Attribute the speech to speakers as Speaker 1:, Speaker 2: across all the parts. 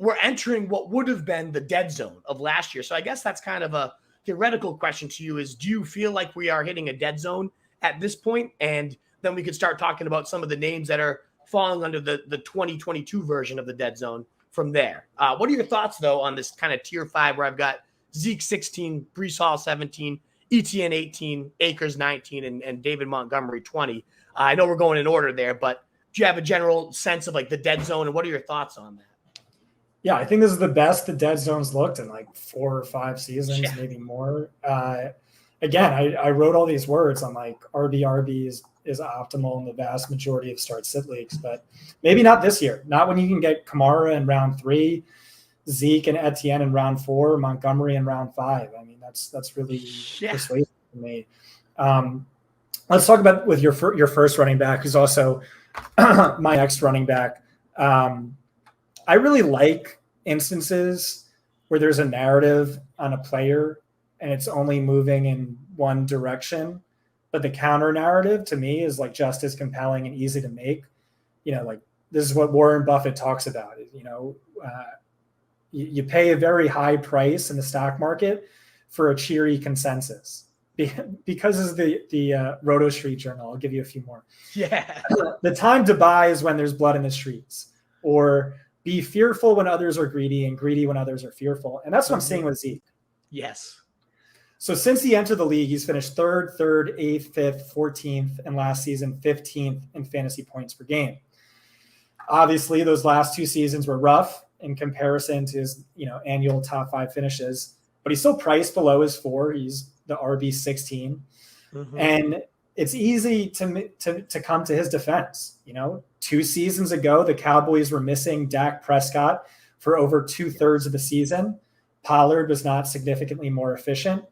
Speaker 1: we're entering what would have been the dead zone of last year. So I guess that's kind of a theoretical question to you is, do you feel like we are hitting a dead zone at this point? And then we could start talking about some of the names that are falling under the 2022 version of the dead zone from there. What are your thoughts, though, on this kind of tier 5 where I've got Zeke 16, Breece Hall 17, ETN 18, Akers 19, and David Montgomery 20? I know we're going in order there, but do you have a general sense of like the dead zone, and what are your thoughts on that?
Speaker 2: Yeah, I think this is the best the dead zone's looked in like 4 or 5 seasons, maybe more. Again, I wrote all these words on like RB is optimal in the vast majority of start-sit leagues, but maybe not this year. Not when you can get Kamara in round 3, Zeke and Etienne in round 4, Montgomery in round 5. I mean, that's really persuasive to me. Let's talk about with your first running back, who's also my next running back. I really like instances where there's a narrative on a player and it's only moving in one direction, but the counter narrative to me is like just as compelling and easy to make. Like this is what Warren Buffett talks about. You pay a very high price in the stock market for a cheery consensus. Because of the Roto Street Journal, I'll give you a few more.
Speaker 1: Yeah.
Speaker 2: The time to buy is when there's blood in the streets, or be fearful when others are greedy and greedy when others are fearful. And that's what I'm seeing with Zeke.
Speaker 1: Yes.
Speaker 2: So since he entered the league, he's finished 3rd, 8th, 5th, 14th, and last season 15th in fantasy points per game. Obviously, those last 2 seasons were rough in comparison to his annual top 5 finishes, but he's still priced below his 4. He's the RB 16. Mm-hmm. And it's easy to come to his defense. 2 seasons ago, the Cowboys were missing Dak Prescott for over 2/3 of the season. Pollard was not significantly more efficient.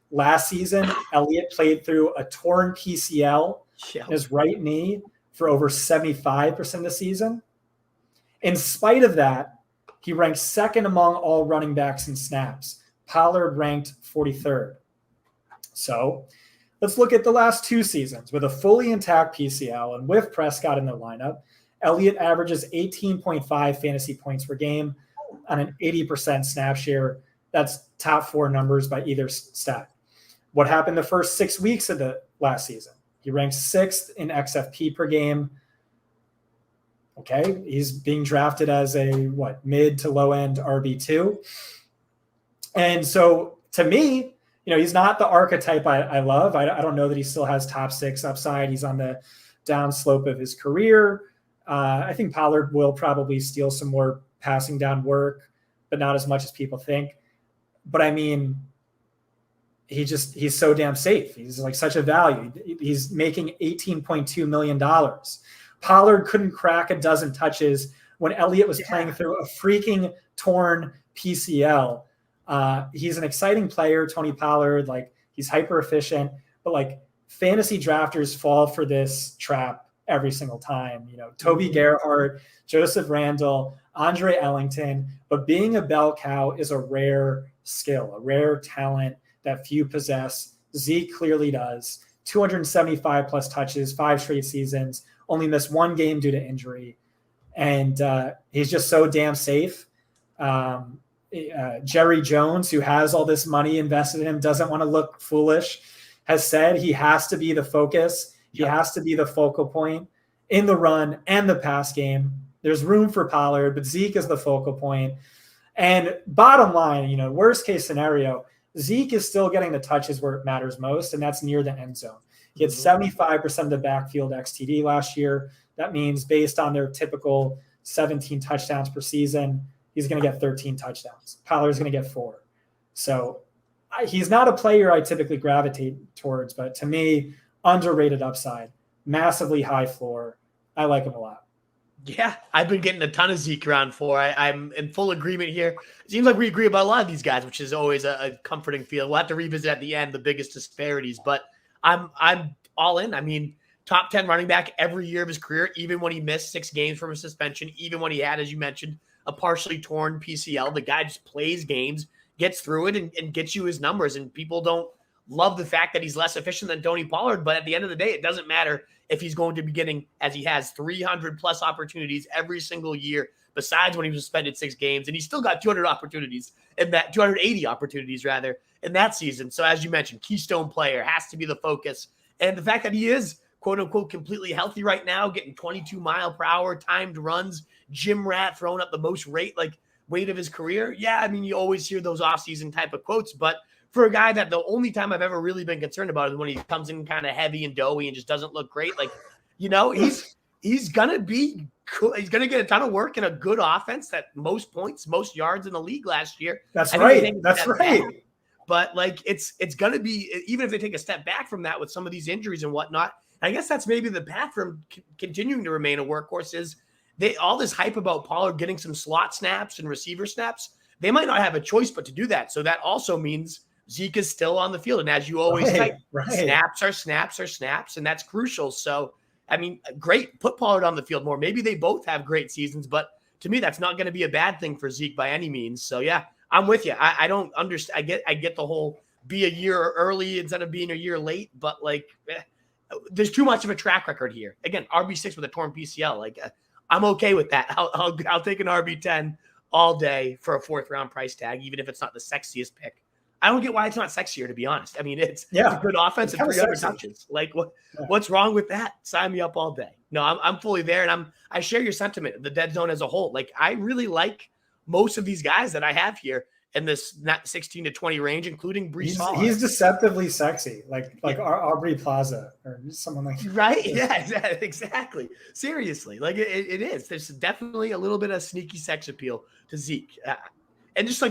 Speaker 2: Last season, Elliott played through a torn PCL in his right knee for over 75% of the season. In spite of that, he ranked 2nd among all running backs in snaps. Pollard ranked 43rd. So let's look at the last 2 seasons. With a fully intact PCL and with Prescott in the lineup, Elliott averages 18.5 fantasy points per game on an 80% snap share. That's top 4 numbers by either stat. What happened the first 6 weeks of the last season? He ranked 6th in XFP per game. Okay, he's being drafted as a mid to low end RB2. And so to me, he's not the archetype I love. I don't know that he still has top 6 upside. He's on the down slope of his career. I think Pollard will probably steal some more passing down work, but not as much as people think. But I mean, he's so damn safe. He's like such a value. He's making $18.2 million. Pollard couldn't crack a dozen touches when Elliott was playing through a freaking torn PCL. He's an exciting player, Tony Pollard. Like, he's hyper efficient, but like fantasy drafters fall for this trap every single time. Toby Gerhart, Joseph Randall, Andre Ellington, but being a bell cow is a rare skill, a rare talent that few possess. Zeke clearly does. 275 plus touches, 5 straight seasons, only missed 1 game due to injury. And he's just so damn safe. Jerry Jones, who has all this money invested in him, doesn't want to look foolish, has said he has to be the focus. He has to be the focal point in the run and the pass game. There's room for Pollard, but Zeke is the focal point. And bottom line, worst case scenario, Zeke is still getting the touches where it matters most, and that's near the end zone. He had 75% of the backfield XTD last year. That means based on their typical 17 touchdowns per season, he's going to get 13 touchdowns. Pollard's going to get 4. So he's not a player I typically gravitate towards, but to me, underrated upside, massively high floor. I like him a lot.
Speaker 1: Yeah, I've been getting a ton of Zeke around 4. I'm in full agreement here. It seems like we agree about a lot of these guys, which is always a comforting feel. We'll have to revisit at the end the biggest disparities, but I'm all in. I mean, top 10 running back every year of his career, even when he missed 6 games from a suspension, even when he had, as you mentioned, a partially torn PCL. The guy just plays games, gets through it, and gets you his numbers. And people don't love the fact that he's less efficient than Tony Pollard, but at the end of the day, it doesn't matter if he's going to be getting, as he has, 300 plus opportunities every single year besides when he was suspended 6 games, and he still got 280 opportunities rather in that season. So as you mentioned, keystone player, has to be the focus. And the fact that he is quote unquote completely healthy right now, getting 22 mile per hour timed runs, gym rat, throwing up the most weight of his career. Yeah, I mean, you always hear those offseason type of quotes, but for a guy that the only time I've ever really been concerned about is when he comes in kind of heavy and doughy and just doesn't look great. Like, you know, he's gonna be cool. He's gonna get a ton of work in a good offense that most points, most yards in the league last year.
Speaker 2: That's right.
Speaker 1: But like it's gonna be, even if they take a step back from that with some of these injuries and whatnot. I guess that's maybe the path for him continuing to remain a workhorse is all this hype about Pollard getting some slot snaps and receiver snaps. They might not have a choice but to do that. So that also means Zeke is still on the field. And as you always say, snaps are snaps, and that's crucial. So, I mean, great. Put Pollard on the field more. Maybe they both have great seasons, but to me, that's not going to be a bad thing for Zeke by any means. So, yeah, I'm with you. I don't understand. I get the whole be a year early instead of being a year late, but there's too much of a track record here. Again, RB6 with a torn PCL. I'm okay with that. I'll take an RB10 all day for a 4th round price tag, even if it's not the sexiest pick. I don't get why it's not sexier, to be honest. I mean, it's a good offense and 300 touches. What's wrong with that? Sign me up all day. No, I'm fully there, and I share your sentiment of the dead zone as a whole. I really like most of these guys that I have here in this 16 to 20 range, including Breece Hall.
Speaker 2: He's deceptively sexy, like Aubrey Plaza or someone like that.
Speaker 1: Right? Yeah, exactly. Seriously, it is. There's definitely a little bit of sneaky sex appeal to Zeke, and just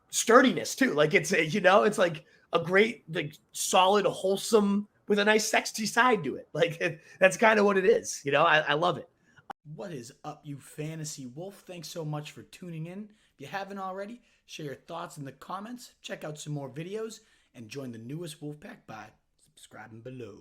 Speaker 1: sturdiness too. It's like a great, solid, wholesome with a nice sexy side to it. That's kind of what it is. I love it.
Speaker 3: What is up, you fantasy wolf? Thanks so much for tuning in. If you haven't already, share your thoughts in the comments, check out some more videos, and join the newest Wolfpack by subscribing below.